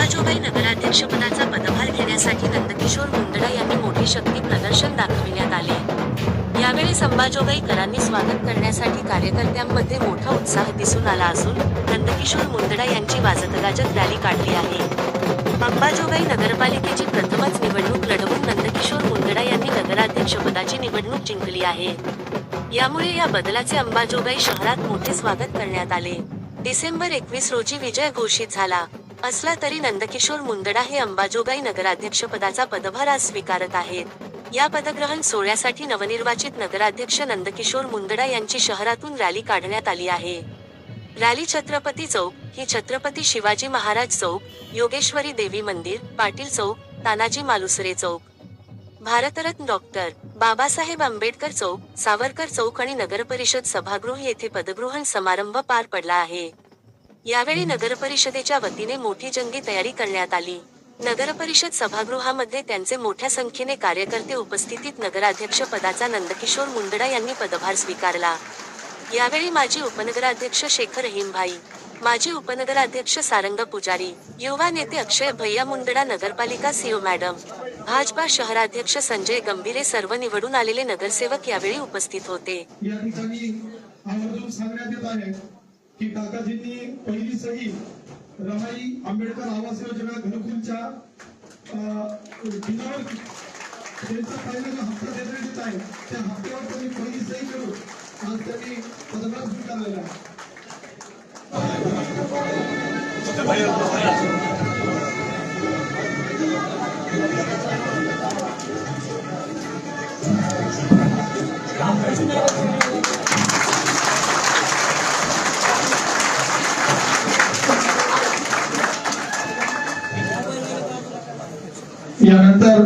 अंबाजोगाई नगराध्यक्षपदाचा पदभार घेण्यासाठी नंदकिशोर मुंदडा यांनी मोठी शक्ती प्रदर्शन दाखविण्यात आले। यावेळी अंबाजोगाईकरांनी स्वागत करण्यासाठी कार्यकर्त्यांमध्ये मोठा उत्साह दिसून आला असून नंदकिशोर मुंदडा यांची वाजतगाजत रॅली काढली आहे। अंबाजोगाई नगरपालिकेची प्रथमच निवडणूक लढवून नंदकिशोर मुंदडा यांनी नगराध्यक्षपदाची निवडणूक जिंकली आहे। यामुळे या बदलाचे अंबाजोगाई शहरात मोठे स्वागत करण्यात आले। डिसेंबर 21 रोजी विजय घोषित झाला असला तरी नंदकिशोर मुंदडा हे अंबाजोगाई नगराध्यक्षपदाचा पदभार आज स्वीकारत आहेत। या पदग्रहण सोहळ्यासाठी नवनिर्वाचित नगराध्यक्ष नंदकिशोर मुंदडा यांची शहरातून रॅली काढण्यात आली आहे। रॅली छत्रपती चौक ही छत्रपती शिवाजी महाराज चौक, योगेश्वरी देवी मंदिर, पाटील चौक, तानाजी मालुसरे चौक, भारतरत्न डॉक्टर बाबासाहेब आंबेडकर चौक, सावरकर चौक आणि नगरपरिषद सभागृह येथे पदग्रहण समारंभ पार पडला आहे। यावेळी नगरपरिषदेच्या वतीने मोठी जंगी तयारी करण्यात आली। नगरपरिषद सभागृहामध्ये त्यांचे मोठ्या संख्येने कार्यकर्ते उपस्थितीत नगराध्यक्ष पदाचा नंदकिशोर मुंदडा यांनी पदभार स्वीकारला। यावेळी माजी उपनगराध्यक्ष शेखर रहीमभाई, माजी उपनगराध्यक्ष सारंग पुजारी, युवा नेते अक्षय भैया मुंदडा, नगरपालिका सीओ मॅडम, भाजपा शहराध्यक्ष संजय गंभीरे सर्व निवडून आलेले नगरसेवक यावेळी उपस्थित होते। या ठिकाणी आवर्जून सांगण्यात येत आहे की काकाजींनी पहिली सही रमाई आंबेडकर आवास योजना घरकुलच्या दिनावर त्यांचा पहिला जो हप्ता देण्यात येत आहे त्या हप्त्यावर त्यांनी पहिली सही करून आज त्यांनी पदभार स्वीकारलेला आहे। यानंतर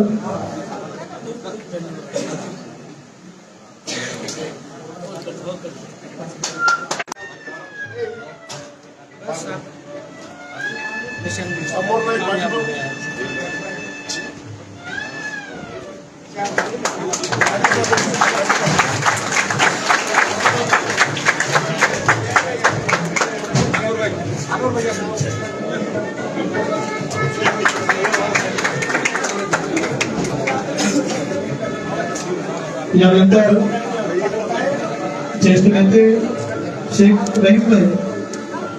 यानंतर ज्येष्ठ नेते शेख रहीमभाई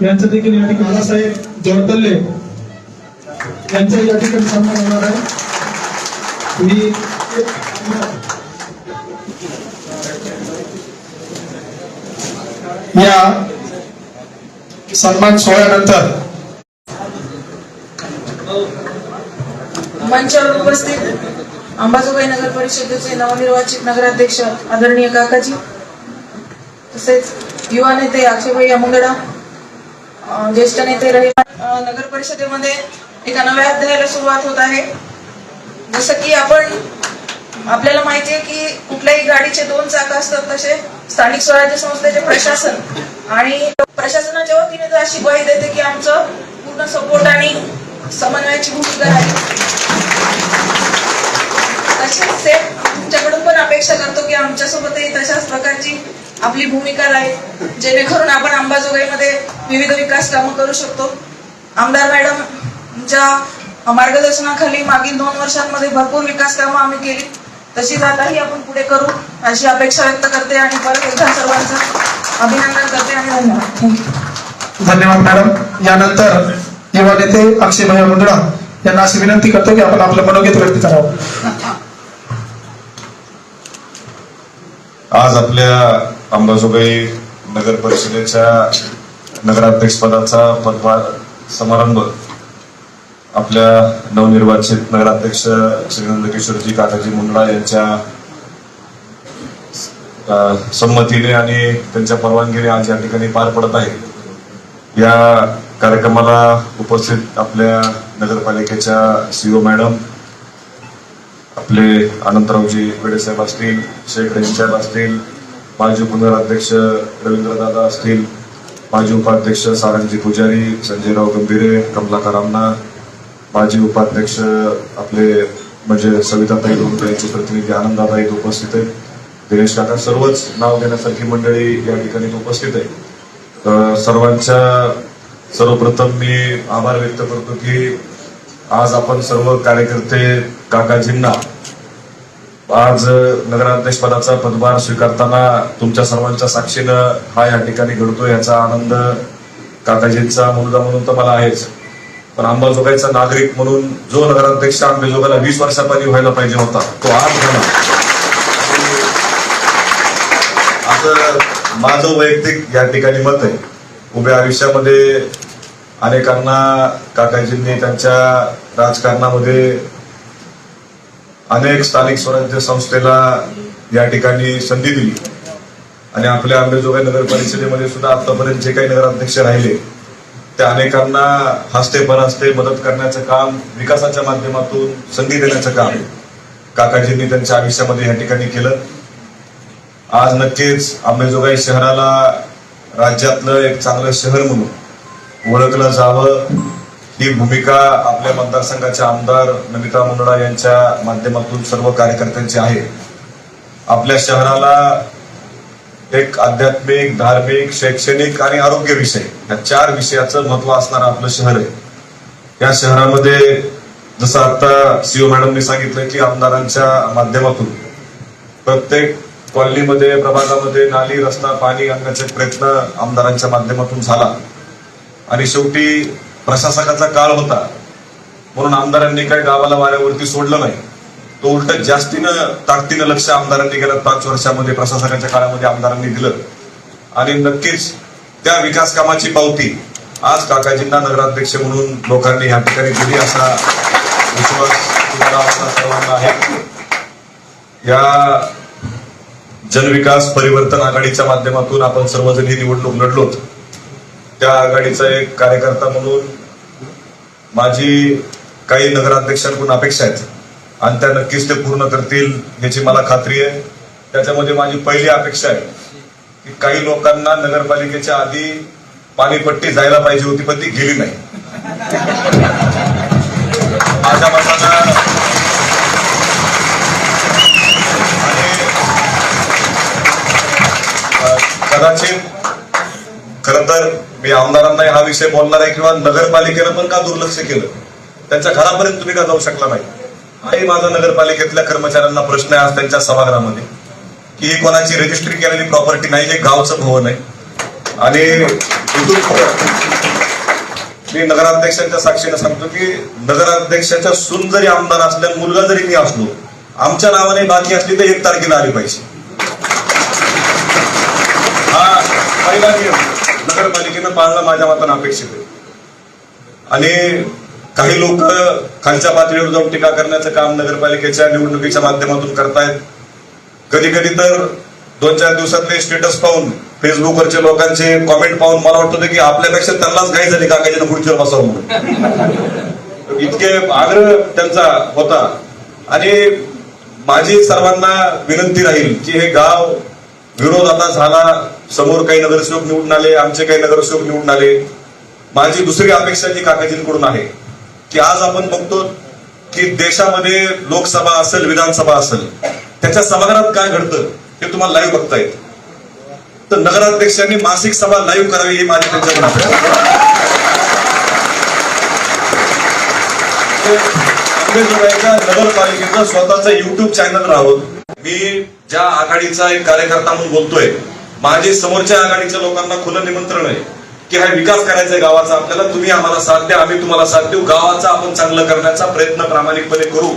यांचं देखील या ठिकाणी बाळासाहेब जोडतल्ले यांचा या ठिकाणी सन्मान होणार आहे। या सन्मान सोहळ्यानंतर मंचावर उपस्थित अंबाजोगाई नगर परिषदेचे नवनिर्वाचित नगराध्यक्ष आदरणीय काकाजी, तसेच युवा नेते अक्षय भैया मुंदडा, ज्येष्ठ नेते नगर परिषदेमध्ये एका नव्या अध्यायाला सुरुवात होत आहे। जसं की आपल्याला माहिती आहे की कुठल्याही गाडीचे दोन चाक असतात, तसे स्थानिक स्वराज्य संस्थेचे प्रशासन आणि प्रशासनाच्या वतीने अशी ग्वाही देते की आमचं पूर्ण सपोर्ट आणि समन्वयाची भूमिका आहे। तसेच तुमच्याकडून पण अपेक्षा करतो की आमच्यासोबतही तशाच प्रकारची आपली भूमिका राहील, जेणेकरून आपण अंबाजोगाईमध्ये विविध विकास कामं करू शकतो। आमदार मॅडमच्या मार्गदर्शनाखाली मागील 2 वर्षांमध्ये भरपूर विकास कामं आम्ही केली, तशीच आताही आपण पुढे करू अशी अपेक्षा व्यक्त करते आणि परत एकदा सर्वांचं अभिनंदन करते आणि धन्यवाद। धन्यवाद मॅडम। यानंतर युवा नेते अक्षय भैया मुंदडा यांना अशी विनंती करतो की आपण आपलं मनोगत व्यक्त करावं। आज आपल्या अंबाजोगाई नगर परिषदेच्या नगराध्यक्षपदाचा पदभार समारंभ आपल्या नवनिर्वाचित नगराध्यक्ष श्री नंदकिशोरजी काकाजी मुंदडा यांच्या संमतीने आणि त्यांच्या परवानगीने आज या ठिकाणी पार पडत आहे। या कार्यक्रमाला उपस्थित आपल्या नगरपालिकेच्या सीओ मॅडम, आपले अनंतरावजी वेडे साहेब असतील, शेख रहीम साहेब असतील, माजी उपनगराध्यक्ष रवींद्रदादा असतील, माजी उपाध्यक्ष सारंगजी पुजारी, संजयराव गंभीरे, कमलाकर अण्णा, माजी उपाध्यक्ष आपले म्हणजे सविताताई लोणकर यांचे प्रतिनिधी आनंददादा इथे उपस्थित आहेत, दिनेश काका, सर्वच नाव घेण्यासारखी मंडळी या ठिकाणी उपस्थित आहे। सर्वांच्या सर्वप्रथम मी आभार व्यक्त करतो की आज आपण सर्व कार्यकर्ते काकाजींना आज नगराध्यक्ष पदाचा पदभार स्वीकारताना तुमच्या सर्वांच्या साक्षीनं हा या ठिकाणी घडतो याचा आनंद काकाजींचा मुलगा म्हणून तर मला आहेच, पण अंबाजोगाईचा नागरिक म्हणून जो नगराध्यक्ष अंबाजोगाईला 20 वर्षापूर्वी व्हायला पाहिजे होता तो आज झाला. असं माझं वैयक्तिक या ठिकाणी मत आहे. उभ्या आयुष्यामध्ये अनेकांना काकाजींनी त्यांच्या राजकारणामध्ये अनेक स्थानिक स्वराज्य संस्थेला या ठिकाणी संधी दिली आणि आपल्या अंबाजोगाई नगर परिषदेमध्ये सुद्धा आतापर्यंत जे काही नगराध्यक्ष राहिले त्या अनेकांना हस्ते परहस्ते मदत करण्याचं काम, विकासाच्या माध्यमातून संधी देण्याचं काम काकाजींनी त्यांच्या आयुष्यामध्ये या ठिकाणी केलं. आज नक्कीच अंबाजोगाई शहराला राज्यातलं एक चांगलं शहर म्हणून ओळखलं जावं ही भूमिका आपल्या मतदारसंघाचे आमदार नमिता मुंदडा यांच्या माध्यमातून सर्व कार्यकर्त्यांची आहे. आपल्या शहराला एक आध्यात्मिक, धार्मिक, शैक्षणिक आणि आरोग्य विषय या 4 विषयाचं महत्व असणारं आपलं शहर आहे. या शहरामध्ये जसं आता सीओ मॅडमनी सांगितलं की आमदारांच्या माध्यमातून प्रत्येक कॉलनीमध्ये, प्रभागामध्ये नाली, रस्ता, पाणी आणण्याचे प्रयत्न आमदारांच्या माध्यमातून झाला आणि शेवटी प्रशासकाचा काळ होता म्हणून आमदारांनी काही गावाला वाऱ्यावरती सोडलं नाही. तो उलट जास्तीनं ताकदीनं लक्ष आमदारांनी गेल्या 5 वर्षामध्ये प्रशासकाच्या काळामध्ये आमदारांनी दिलं आणि नक्कीच त्या विकास कामाची पावती आज काकाजींना नगराध्यक्ष म्हणून लोकांनी या ठिकाणी दिली असा विश्वास तुम्हाला आपल्या सर्वांना आहे. या जनविकास परिवर्तन आघाडीच्या माध्यमातून आपण सर्वजण ही निवडणूक लढलोत. त्या आघाडीचा एक कार्यकर्ता म्हणून माझी काही नगराध्यक्षांकडून अपेक्षा आहेत आणि त्या नक्कीच ते पूर्ण करतील याची मला खात्री आहे. त्याच्यामध्ये माझी पहिली अपेक्षा आहे की काही लोकांना नगरपालिकेच्या आधी पाणीपट्टी जायला पाहिजे होती पण ती गेली नाही. माझ्या मतानं कदाचित खरं तर मी आमदारांना हा विषय बोलणार आहे किंवा नगरपालिकेनं पण का दुर्लक्ष केलं, त्यांच्या घरापर्यंत तुम्ही का जाऊ शकला नाही. आणि माझा नगरपालिकेतल्या कर्मचाऱ्यांना प्रश्न आहे आज त्यांच्या सभागृहामध्ये की ही कोणाची रजिस्ट्री केलेली प्रॉपर्टी नाही, हे गावचं भवन आहे. आणि मी नगराध्यक्षांच्या साक्षीने सांगतो की नगराध्यक्षाच्या सून जरी आमदार असल्या, मुलगा जरी मी असलो, आमच्या नावाने बाकी असली तर 1 तारखेला आली पाहिजे. हा पहिला नियम नगरपालिकेनं पाळणं माझ्या मतानं अपेक्षित आहे. आणि काही लोक खालच्या पातळीवर जाऊन टीका करण्याचं काम नगरपालिकेच्या निवडणुकीच्या माध्यमातून करतायत. कधी कधी तर 2-4 दिवसातले स्टेटस पाहून, फेसबुकवरचे लोकांचे कॉमेंट पाहून मला वाटतं की आपल्यापेक्षा त्यांनाच घाई झाली काकाजीनं खुर्चीवर बसावं म्हणून. इतके आग्रह त्यांचा होता. आणि माझी सर्वांना विनंती राहील की हे गाव विरोध आता झाला, समोर काही नगरसेवक निवडून आले, आमचे काही नगरसेवक निवडून आले. माझी दुसरी अपेक्षा जी काकाजींकडून आहे की आज आपण बघतो की देशामध्ये लोकसभा असेल, विधानसभा असेल, त्याच्या सभागृहात काय घडतं हे तुम्हाला लाईव्ह बघता येतं. तर नगराध्यक्षांनी मासिक सभा लाईव्ह करावी ही माझी त्यांच्याकडे अपेक्षा. नगरपालिकेचं स्वतःचं युट्यूब चॅनल राहावं. मी ज्या आघाडीचा एक कार्यकर्ता म्हणून बोलतोय, माझे समोरच्या आघाडीच्या लोकांना खुलं निमंत्रण आहे की हा विकास करायचा आहे गावाचा आपल्याला, तुम्ही आम्हाला साथ द्या, आम्ही तुम्हाला साथ देऊ. गावाचा आपण चांगलं करण्याचा प्रयत्न प्रामाणिकपणे करू.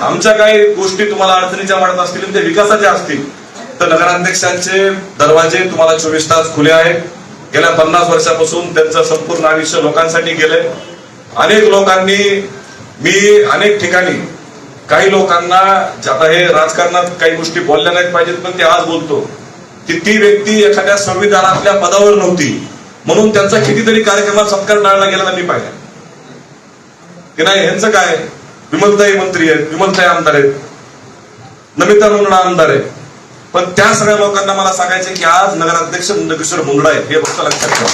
आमच्या काही गोष्टी तुम्हाला अडचणीच्या वाटत असतील, ते विकासाच्या असतील तर नगराध्यक्षांचे दरवाजे तुम्हाला 24 तास खुले आहेत. गेल्या 50 वर्षापासून त्यांचं संपूर्ण आयुष्य लोकांसाठी गेलंय. अनेक लोकांनी, मी अनेक ठिकाणी काही लोकांना, आता हे राजकारणात काही गोष्टी बोलल्या नाहीत पाहिजेत पण ते आज बोलतो की ती व्यक्ती एखाद्या संविधानातल्या पदावर नव्हती म्हणून त्यांचा कितीतरी कार्यक्रमात सत्कार टाळला गेला मी पाहिजे की नाही. ह्यांचं काय, विमलताई मंत्री आहेत, विमलताई आमदार आहेत, नमिता मुंदडा आमदार आहेत, पण त्या सगळ्या लोकांना मला सांगायचं की आज नगराध्यक्ष नंदकिशोर मुंदडा आहेत हे फक्त लक्षात ठेवा.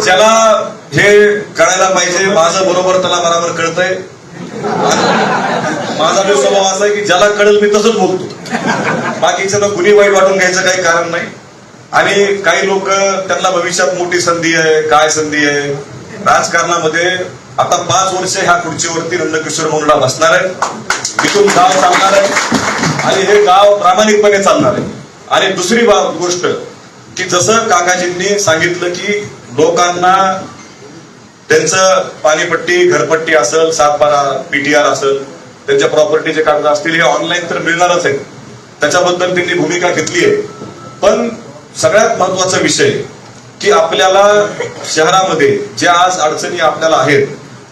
ज्याला हे कळायला पाहिजे, माझं बरोबर त्याला बरोबर कळतंय. माझा जो स्वभाव असा आहे की ज्याला कळेल मी तसंच बोलतो, बाकीचं कुणी वाईट वाटून घ्यायचं काही कारण नाही. आणि काही लोक त्यांना भविष्यात मोठी संधी आहे, काय संधी आहे. राजकारणामध्ये आता 5 वर्ष ह्या खुर्चीवरती नंदकिशोर मुंडा बसणार आहे. इथून गाव चालणार आहे आणि हे गाव प्रामाणिकपणे चालणार आहे. आणि दुसरी गोष्ट की जसं काकाजींनी सांगितलं की लोकांना त्यांचं पाणीपट्टी, घरपट्टी असेल, 7/12 PTR असेल, त्यांच्या प्रॉपर्टीचे कागद असतील, हे ऑनलाईन तर मिळणारच आहेत. त्याच्याबद्दल त्यांनी भूमिका घेतली आहे. पण सगळ्यात महत्वाचा विषय की आपल्याला शहरामध्ये ज्या आज अडचणी आपल्याला आहेत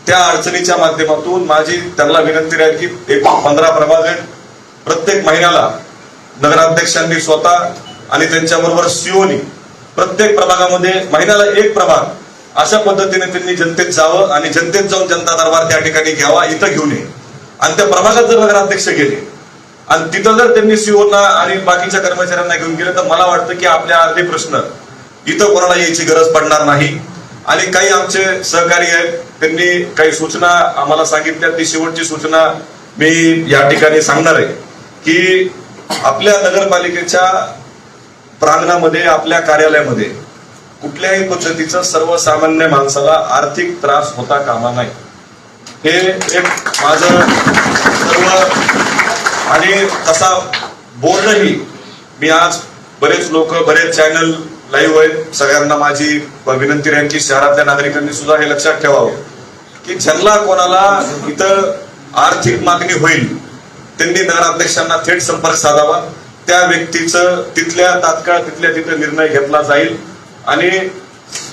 त्या अडचणीच्या माध्यमातून माझी त्यांना विनंती राहील की एकूण 15 प्रभाग आहेत. प्रत्येक महिन्याला नगराध्यक्षांनी स्वतः आणि त्यांच्याबरोबर सीओनी प्रत्येक प्रभागामध्ये महिन्याला एक प्रभाग अशा पद्धतीने त्यांनी जनतेत जावं आणि जनतेत जाऊन जनता दरबार त्या ठिकाणी घ्यावा, इथं घेऊन ये. आणि त्या प्रभागात जर नगराध्यक्ष गेले आणि तिथं जर त्यांनी सीओना आणि बाकीच्या कर्मचाऱ्यांना घेऊन गेले तर मला वाटतं की आपल्या अर्धे प्रश्न इथं कोणाला यायची गरज पडणार नाही. आणि काही आमचे सहकारी आहेत, त्यांनी काही सूचना आम्हाला सांगितल्या. ती शेवटची सूचना मी या ठिकाणी सांगणार आहे की आपल्या नगरपालिकेच्या प्रांगणामध्ये, आपल्या कार्यालयामध्ये कुठल्याही पद्धतीचं सर्वसामान्य माणसाला आर्थिक त्रास होता कामा नाही. हे एक माझं सर्व. आणि तसा बोर्डही मी आज बरेच लोक, बरेच चॅनल लाईव्ह आहेत, सगळ्यांना माझी विनंती राहील की शहरातल्या नागरिकांनी सुद्धा हे लक्षात ठेवावं की ज्यांना कोणाला इथं आर्थिक मागणी होईल त्यांनी नगराध्यक्षांना थेट संपर्क साधावा. त्या व्यक्तीचं तात्काळ तिथल्या तिथे निर्णय घेतला जाईल. आणि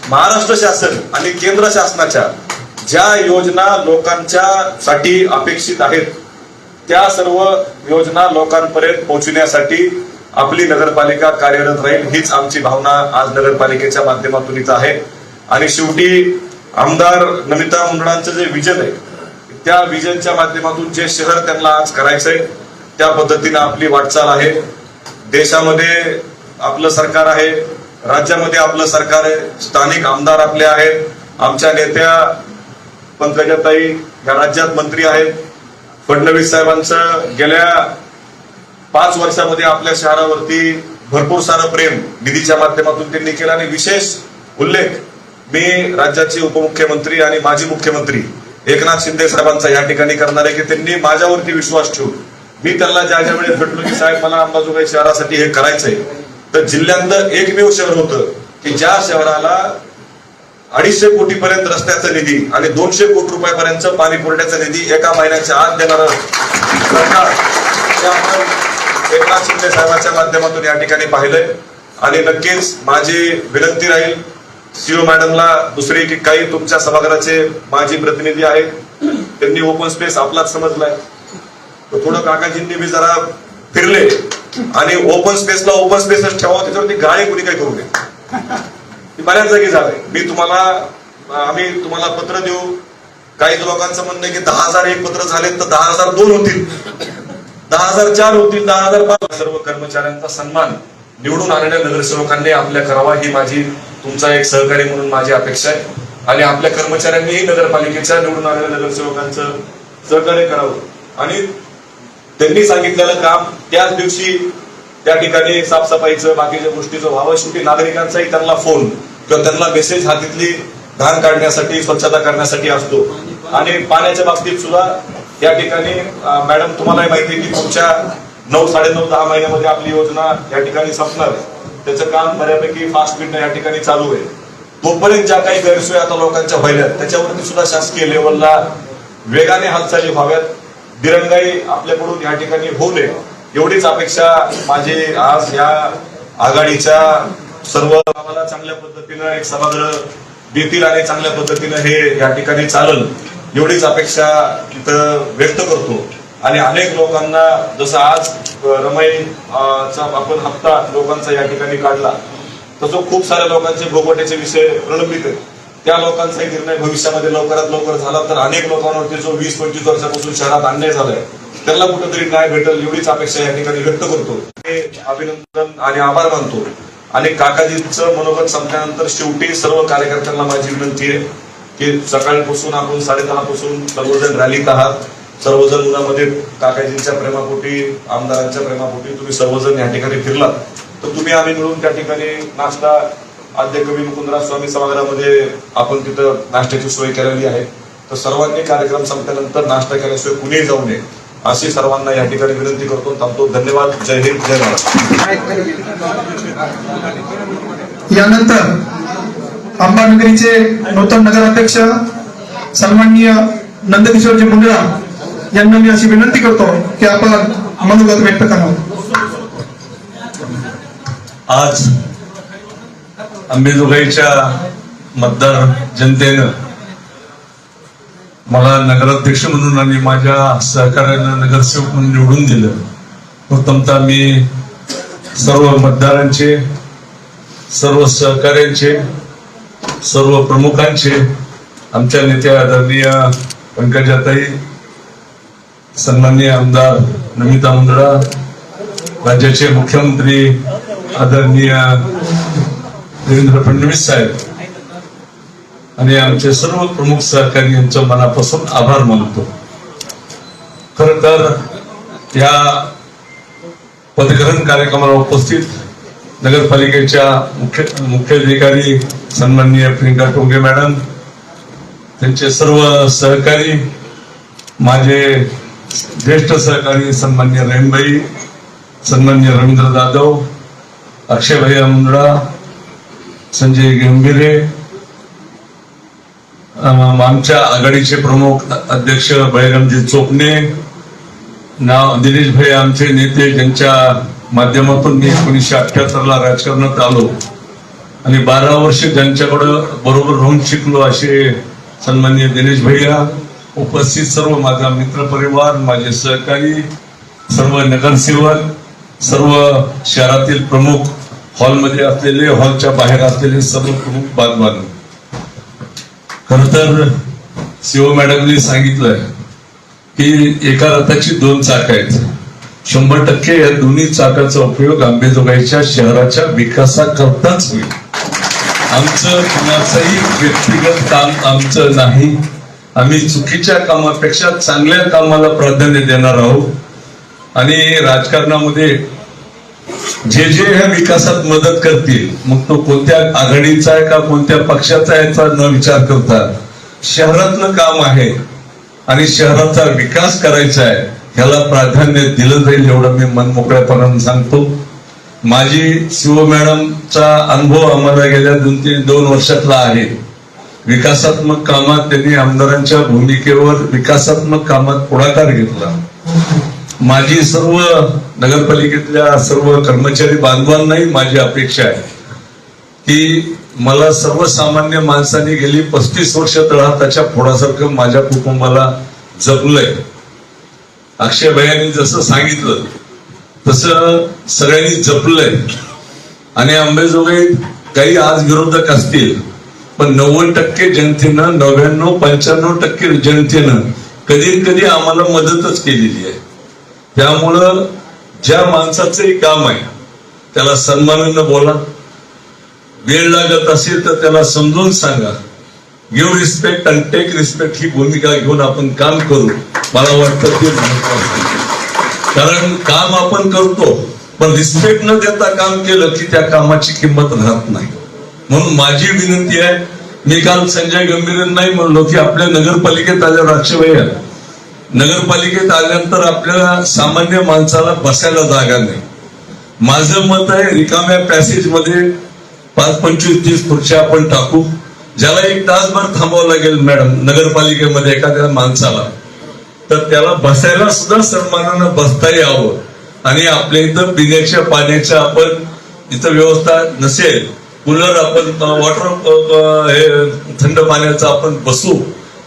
महाराष्ट्र शासन आणि केंद्र शासनाच्या ज्या योजना लोकांच्या साठी अपेक्षित आहेत त्या सर्व योजना लोकांपर्यंत पोहोचण्यासाठी आपली नगरपालिका कार्यरत राहील, हीच आमची भावना आज नगरपालिकेच्या माध्यमातून इथं आहे. आणि शेवटी आमदार नमिता मुंदडांचं जे विजन आहे त्या विजनच्या माध्यमातून जे शहर त्यांना आज करायचंय त्या पद्धतीने आपली वाटचाल आहे. देशामध्ये आपलं सरकार आहे, राज्यामध्ये आपलं सरकार आहे, स्थानिक आमदार आपले आहेत, आमच्या नेत्या पंकजाताई या राज्यात मंत्री आहेत. फडणवीस साहेबांचं गेल्या 5 वर्षामध्ये आपल्या शहरावरती भरपूर सारं प्रेम निधीच्या माध्यमातून त्यांनी केलं. आणि विशेष उल्लेख मी राज्याचे उपमुख्यमंत्री आणि माजी मुख्यमंत्री एकनाथ शिंदे साहेबांचा या ठिकाणी करणार आहे की त्यांनी माझ्यावरती विश्वास ठेवून, मी त्यांना ज्या वेळेस भेटलो की साहेब मला अंबाजोगाई शहरासाठी हे करायचंय, तर जिल्ह्यातलं एकमेव शहर होतं की ज्या शहराला 250 कोटीपर्यंत रस्त्याचा निधी आणि 200 कोटी रुपयापर्यंत पाणी पुरवठ्याचा निधी एका महिन्याच्या आत देणार सरकार एकनाथ शिंदे साहेबांच्या माध्यमातून या ठिकाणी पाहिलंय. आणि नक्कीच माझी विनंती राहील सीओ मॅडमला दुसरी की काही तुमच्या सभागृहाचे माजी प्रतिनिधी आहेत, त्यांनी ओपन स्पेस आपलाच समजलाय, तर थोडं काकाजींनी मी जरा फिरले आणि ओपन स्पेसला ओपन स्पेसच ठेवा, त्याच्यावरती गाळी कुणी काही करू नये. बऱ्याच जागी झालंय. आम्ही तुम्हाला पत्र देऊ. काही लोकांचं म्हणणं आहे की 10,001 पत्र झाले तर 10,002 होतील, 10,004 होतील, 10,005. सर्व कर्मचाऱ्यांचा सन्मान निवडून आलेल्या नगरसेवकांनी आपल्या करावा, ही माझी तुमचा एक सहकारी म्हणून माझी अपेक्षा आहे. आणि आपल्या कर्मचाऱ्यांनीही नगरपालिकेच्या निवडून आलेल्या नगरसेवकांचं सहकार्य करावं. आणि त्यांनी सांगितलेलं काम त्याच दिवशी त्या ठिकाणी साफसफाईचं, बाकीच्या गोष्टीचं व्हावं. शेवटी नागरिकांचाही त्यांना फोन किंवा त्यांना मेसेज हा तिथली घाण काढण्यासाठी, स्वच्छता करण्यासाठी असतो. आणि पाण्याच्या बाबतीत सुद्धा या ठिकाणी मॅडम तुम्हालाही माहिती आहे की पुढच्या 9, 9.5, 10 महिन्यामध्ये आपली योजना या ठिकाणी संपणार आहे. त्याचं काम बऱ्यापैकी फास्ट स्पीडने या ठिकाणी चालू आहे. तोपर्यंत ज्या काही गैरसोयी आता लोकांच्या व्हायल्यात त्याच्यावरती सुद्धा शासकीय लेवलला वेगाने हालचाली व्हाव्यात. दिरंगाई आपल्याकडून या ठिकाणी होऊ नये एवढीच अपेक्षा माझी आज या आघाडीच्या सर्व आम्हाला चांगल्या पद्धतीनं एक सभागृह देतील आणि चांगल्या पद्धतीनं हे या ठिकाणी चालल एवढीच अपेक्षा इथं व्यक्त करतो. आणि अनेक लोकांना जसं आज रमाईचा आपण हप्ता लोकांचा या ठिकाणी काढला तसं खूप साऱ्या लोकांचे भोगवट्याचे विषय प्रलंबित आहेत. त्या लोकांचाही निर्णय भविष्यामध्ये लवकरात लवकर झाला तर अनेक लोकांवरती जो 20-25 वर्षापासून शहरात अन्याय झालाय त्यांना कुठेतरी न्याय भेटेल एवढीच अपेक्षा या ठिकाणी व्यक्त करतो. अभिनंदन आणि आभार मानतो. आणि काकाजींचं मनोगत संपल्यानंतर शेवटी सर्व कार्यकर्त्यांना माझी विनंती आहे की सकाळपासून आपण 10:30 पासून सर्वजण रॅलीत आहात. सर्वजण उन्हामध्ये काकाजींच्या प्रेमापोटी, आमदारांच्या प्रेमापोटी तुम्ही सर्वजण या ठिकाणी फिरलात. तर तुम्ही आम्ही मिळून त्या ठिकाणी नाश्ता आद्य कवी मुकुंदराज स्वामी सभागृहामध्ये आपण तिथं नाश्त्याची सोय केलेली आहे. तर सर्वांनी कार्यक्रम संपल्यानंतर नाश्ता केल्याशिवाय कुणीही जाऊ नये अशी सर्वांना या ठिकाणी विनंती करतो. थांबतो. धन्यवाद. जय हिंद, जय महाराष्ट्र. यानंतर अंबानगरीचे नूतन नगराध्यक्ष सन्माननीय नंदकिशोरजी मुंडळा यांना मी अशी विनंती करतो की आपण मनोगत व्यक्त करावं. आज अंबेजोगाईच्या मतदार जनतेनं मला नगराध्यक्ष म्हणून आणि माझ्या सहकार्यानं नगरसेवक म्हणून निवडून दिलं. प्रथमतः मी सर्व मतदारांचे, सर्व सहकार्यांचे, सर्व प्रमुखांचे, आमच्या नेत्या आदरणीय पंकजाताई, सन्माननीय आमदार नमिता मुंदडा, राज्याचे मुख्यमंत्री आदरणीय देवेंद्र फडणवीस साहेब आणि आमचे सर्व प्रमुख सहकारी यांचं मनापासून आभार मानतो. खर तर या पदग्रहण कार्यक्रमाला उपस्थित नगरपालिकेच्या मुख्याधिकारी सन्माननीय प्रियंका टोंगे मॅडम, त्यांचे सर्व सहकारी, माझे ज्येष्ठ सहकारी सन्माननीय रेणबाई, सन्माननीय रवींद्र जाधव, अक्षय भैया मुंदडा, संजय गंभीरे, आमच्या आघाडीचे प्रमुख अध्यक्ष बळीरामजी चोपणे, दिनेश भाई आमचे नेते, ज्यांच्या माध्यमातून मी 1978ला राजकारणात आलो आणि 12 वर्ष ज्यांच्याकडं बरोबर राहून शिकलो असे सन्माननीय दिनेश भैया, उपस्थित सर्व माझा मित्र परिवार, माझे सहकारी, सर्व नगरसेवक, सर्व शहरातील प्रमुख, हॉलमध्ये असलेले, हॉलच्या बाहेर असलेले सर्व प्रमुख बांधवांनो. खर तर सीओ मॅडमनी सांगितलंय की एका रथाची 2 चाक आहेत. 100% या दोन्ही चाकाचा उपयोग अंबेजोगाईच्या शहराच्या विकासाकरताच होईल. आमचं कुणाचंही व्यक्तिगत काम आमचं नाही. आम्ही चुकीच्या कामापेक्षा चांगल्या कामाला प्राधान्य देणार आहोत आणि राजकारणामध्ये जे जे ह्या विकासात मदत करतील, मग तो कोणत्या आघाडीचा आहे का कोणत्या पक्षाचा आहे याचा न विचार करता शहरातलं काम आहे आणि शहराचा विकास करायचा आहे ह्याला प्राधान्य दिलं जाईल एवढं मी मनमोकळ्यापणाने सांगतो. माझी सीओ मॅडमचा अनुभव आम्हाला गेल्या 2 वर्षातला आहे. विकासात्मक कामात त्यांनी आमदारांच्या भूमिकेवर विकासात्मक कामात पुढाकार घेतला. माझी सर्व नगरपालिकेतल्या सर्व कर्मचारी बांधवांनाही माझी अपेक्षा आहे की मला सर्वसामान्य माणसांनी गेली 35 वर्ष तळहाताच्या फोडासारखं माझ्या कुटुंबाला जपलंय. अक्षय भैयांनी जसं सांगितलं तसं सगळ्यांनी जपलंय आणि अंबेजोगाईत काही आज विरोधक असतील पण 90% जनतेनं, 95% जनतेनं कधी कधी आम्हाला मदतच केलेली आहे. त्यामुळं ज्या माणसाचंही काम आहे त्याला सन्मानानं बोला, वेळ लागत असेल तर त्याला समजून सांगा. Give respect and take respect ही भूमिका घेऊन आपण काम करू. मला वाटतं ते महत्वाचं, कारण काम आपण करतो पण रिस्पेक्ट न देता काम केलं की त्या कामाची किंमत राहत नाही. म्हणून माझी विनंती आहे, मी काल संजय गंभीरांनाही म्हणलो की आपल्या नगरपालिकेत आल्या राक्षभैया, नगरपालिकेत आल्यानंतर आपल्याला सामान्य माणसाला बसायला जागा नाही. माझं मत आहे रिकाम्या पॅसेज मध्ये 5, 25, 30 खुर्च्या आपण टाकू. ज्याला 1 तासभर थांबावं लागेल मॅडम नगरपालिकेमध्ये एखाद्या माणसाला, तर त्याला बसायला सुद्धा सन्मानानं बसता यावं. आणि आपल्या इथं पिण्याच्या पाण्याच्या आपण इथं व्यवस्था नसेल, कूलर आपण वॉटर हे थंड पाण्याचं आपण बसू,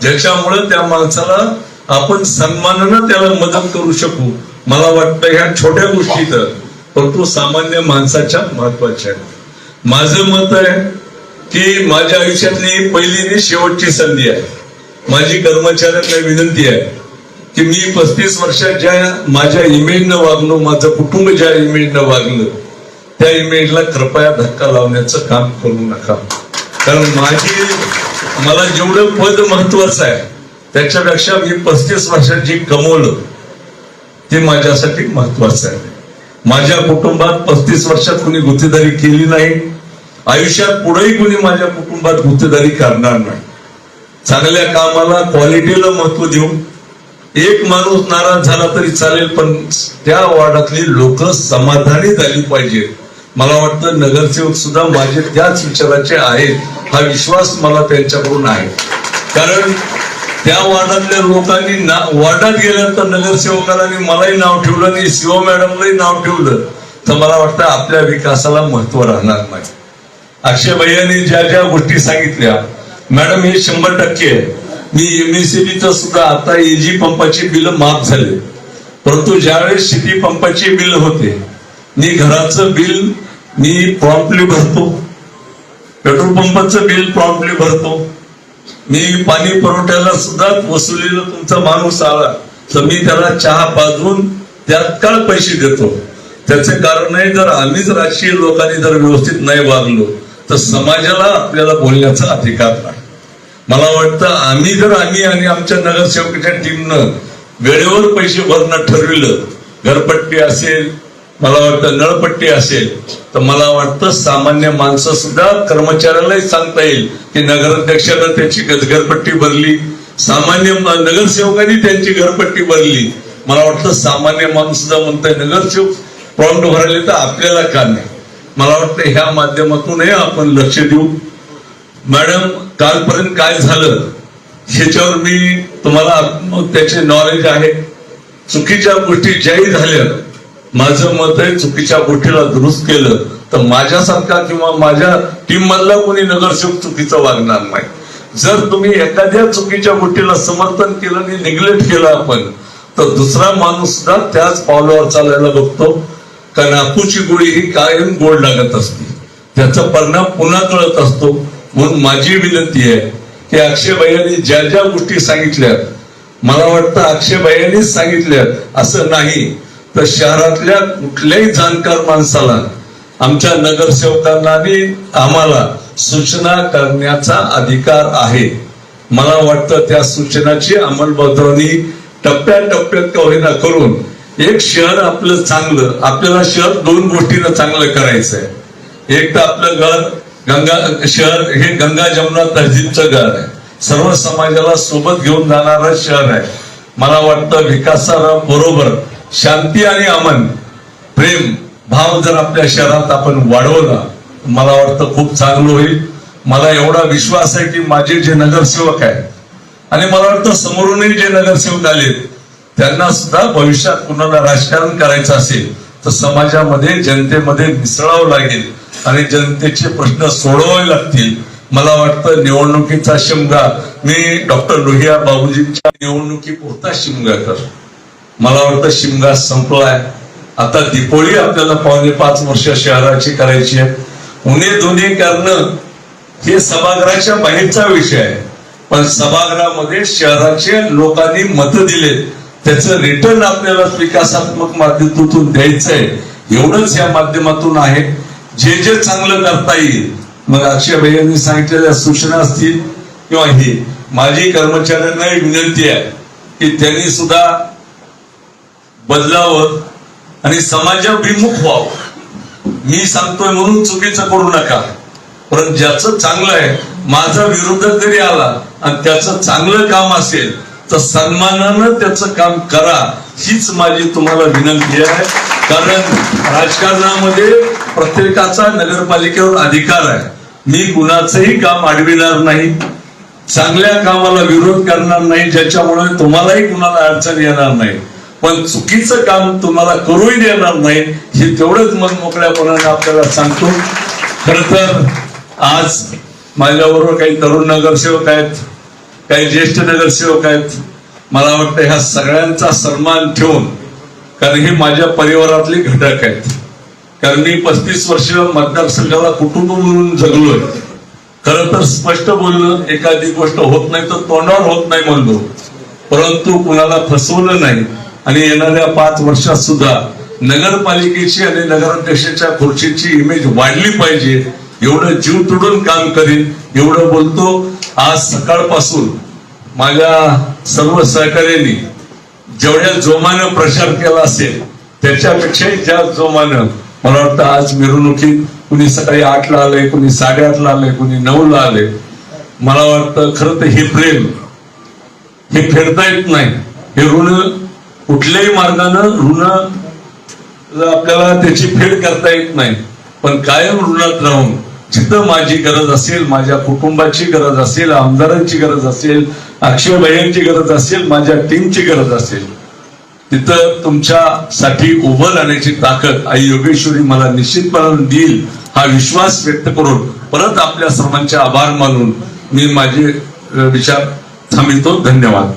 ज्याच्यामुळे त्या माणसाला आपण सन्मानानं त्याला मदत करू शकू. मला वाटतं ह्या छोट्या गोष्टी तर परंतु सामान्य माणसाच्या महत्वाच्या आहेत. माझं मत आहे की माझ्या आयुष्यातली पहिली आणि शेवटची संधी आहे. माझी कर्मचाऱ्यांना विनंती आहे की मी 35 वर्षात ज्या माझ्या इमेजनं वागलो, माझं कुटुंब ज्या इमेजनं वागलं, त्या इमेजला कृपया धक्का लावण्याचं काम करू नका. कारण मला जेवढं पद महत्वाचं आहे त्याच्यापेक्षा मी 35 वर्षात जे कमवलं ते माझ्यासाठी महत्वाचं आहे. माझ्या कुटुंबात 35 वर्षात कुणी गुत्तेदारी केली नाही, आयुष्यात पुढेही कुणी माझ्या कुटुंबात गुत्तेदारी करणार नाही. चांगल्या कामाला, क्वालिटीला महत्व देऊ. एक माणूस नाराज झाला तरी चालेल, पण त्या वॉर्डातली लोक समाधानी झाली पाहिजे. मला वाटतं नगरसेवक सुद्धा माझे त्याच विचाराचे आहेत, हा विश्वास मला त्यांच्याकडून आहे. कारण त्या वॉर्डातल्या लोकांनी वॉर्डात गेल्यानंतर नगरसेवकाला मलाही नाव ठेवलं आणि सीओ मॅडमलाही नाव ठेवलं, तर मला वाटतं आपल्या विकासाला महत्व राहणार नाही. अक्षय भैयांनी ज्या ज्या गोष्टी सांगितल्या मॅडम, हे 100% आहे. मी एमएससीबीचं सुद्धा आता एजी पंपाची बिल माफ झाले, परंतु ज्यावेळेस सिटी पंपाची बिल होते, मी घराचं बिल मी प्रॉम्प्टली भरतो, पेट्रोल पंपाचं बिल प्रॉम्प्टली भरतो, मी पाणी पुरवठ्याला सुद्धा वसुलीला तुमचा माणूस आला तर मी त्याला चहा पाजवून त्यात काळ पैसे देतो. त्याचे कारण आहे, जर आम्हीच राजकीय लोकांनी जर व्यवस्थित नाही वागलो तर समाजाला आपल्याला बोलण्याचा अधिकार नाही. मला वाटतं आम्ही आणि आमच्या नगरसेवकाच्या टीमनं वेळेवर पैसे भरणं ठरविलं, घरपट्टी असेल, मला वाटतं नळपट्टी असेल, तर मला वाटतं सामान्य माणसं सुद्धा कर्मचाऱ्यालाही सांगता येईल की नगराध्यक्षानं त्याची घरपट्टी भरली, सामान्य नगरसेवकांनी त्यांची घरपट्टी भरली. मला वाटतं सामान्य माणूस सुद्धा म्हणतंय नगरसेवक प्रॉम्प्ट भरायला, तर आपल्याला का नाही. मला वाटतं ह्या माध्यमातूनही आपण लक्ष देऊ. मॅडम, कालपर्यंत काय झालं ह्याच्यावर मी तुम्हाला त्याचे नॉलेज आहे. चुकीच्या गोष्टी ज्याही झाल्या, माझं मत आहे चुकीच्या गोष्टीला दुरुस्त केलं तर माझ्यासारखा किंवा माझ्या टीम मधला कोणी नगरसेवक चुकीचं वागणार नाही. जर तुम्ही एखाद्या चुकीच्या गोष्टीला समर्थन केलं आणि निग्लेक्ट केलं आपण, तर दुसरा माणूस सुद्धा त्याच पावलावर चालायला बघतो. कारण अपूची गोळी ही कायम गोड लागत असते, त्याचा परिणाम पुन्हा कळत असतो. म्हणून माझी विनंती आहे की अक्षय भैयांनी ज्या ज्या गोष्टी सांगितल्या, मला वाटतं अक्षय भैयांनीच सांगितल्यात असं नाही, तर शहरातल्या कुठल्याही जाणकार माणसाला, आमच्या नगरसेवकांना आणि आम्हाला सूचना करण्याचा अधिकार आहे. मला वाटतं त्या सूचनाची अंमलबजावणी टप्प्याटप्प्यात का होईना करून एक शहर आपलं चांगलं, आपल्याला शहर 2 गोष्टीनं चांगलं करायचं आहे. एक तर आपलं घर शहर हे गंगा जमुना तहजीबचं घर आहे, सर्व समाजाला सोबत घेऊन जाणारं शहर आहे. मला वाटतं विकासाला बरोबर शांती आणि अमन, प्रेम भाव जर आपल्या शहरात आपण वाढवला, मला वाटतं खूप चांगलं होईल. मला एवढा विश्वास आहे की माझे जे नगरसेवक आहेत आणि मला वाटतं समोरूनही जे नगरसेवक आलेत, त्यांना सुद्धा भविष्यात कुणाला राजकारण करायचं असेल तर समाजामध्ये, जनतेमध्ये मिसळावं लागेल आणि जनतेचे प्रश्न सोडवावे लागतील. मला वाटतं निवडणुकीचा शिमगा मी डॉक्टर लोहिया बाबूजींच्या निवडणुकीपुरता शिमगा कर. मला वाटतं शिमगा संपलाय. आता दीपोळी आपल्याला 5.5 वर्ष शहराची करायची आहे. उणे करणं हे सभागृहाच्या बाहेरचा विषय आहे, पण सभागृहामध्ये शहराचे लोकांनी मत दिले, त्याचं रिटर्न आपल्याला विकासात्मक माध्यमातून द्यायचंय. एवढंच या माध्यमातून आहे. जे जे चांगलं करता येईल, मग अक्षय भैयांनी सांगितलेल्या सूचना असतील किंवा ही माझी कर्मचाऱ्यांना विनंती आहे की त्यांनी सुद्धा बदलावं आणि समाजाभिमुख व्हावं. मी सांगतोय म्हणून चुकीचं करू नका, पण ज्याचं चांगलं आहे, माझा विरोधक जरी आला आणि त्याचं चांगलं काम असेल तर सन्मानानं त्याचं काम करा, हीच माझी तुम्हाला विनंती आहे. कारण राजकारणामध्ये प्रत्येकाचा नगरपालिकेवर अधिकार आहे. मी कुणाचंही काम अडविणार नाही, चांगल्या कामाला विरोध करणार नाही, ज्याच्यामुळे तुम्हालाही कुणाला अडचण येणार नाही, पण चुकीचं काम तुम्हाला करूही देणार नाही, हे तेवढंच मन मोकळ्यापणाने आपल्याला सांगतो. खर तर आज माझ्याबरोबर काही तरुण नगरसेवक आहेत, काही ज्येष्ठ नगरसेवक आहेत. मला वाटतं ह्या सगळ्यांचा सन्मान ठेवून, कारण हे माझ्या परिवारातले घटक आहेत. कारण मी 35 वर्ष मतदारसंघाला कुटुंब म्हणून जगलोय. खरं तर स्पष्ट बोलणं, एखादी गोष्ट होत नाही तर तोंडावर होत नाही म्हणलो, परंतु कुणाला फसवलं नाही. आणि येणाऱ्या 5 वर्षात सुद्धा नगरपालिकेची आणि नगराध्यक्षाच्या खुर्चीची इमेज वाढली पाहिजे, एवढं जीव तोडून काम करीन, एवढं बोलतो. आज सकाळपासून माझ्या सर्व सहकार्यांनी जेवढ्या जोमानं प्रचार केला असेल त्याच्यापेक्षाही जास्त जोमानं मला वाटतं आज मिरवणुकीत कुणी सकाळी 8ला आले, कुणी 8:30ला आले, कुणी 9ला आले. मला वाटतं खरं तर हे प्रेम हे फेडता येत नाही. हे ऋण कुठल्याही मार्गानं ऋण आपल्याला त्याची फेड करता येत नाही. पण कायम ऋणात राहून जिथं माझी गरज असेल, माझ्या कुटुंबाची गरज असेल, आमदारांची गरज असेल, अक्षय भैयांची गरज असेल, माझ्या टीमची गरज असेल, तिथं तुमच्यासाठी उभं राहण्याची ताकद आई योगेश्वरी मला निश्चितपणे देईल हा विश्वास व्यक्त करून परत आपल्या सर्वांचे आभार मानून मी माझे विचार थांबवितो. धन्यवाद.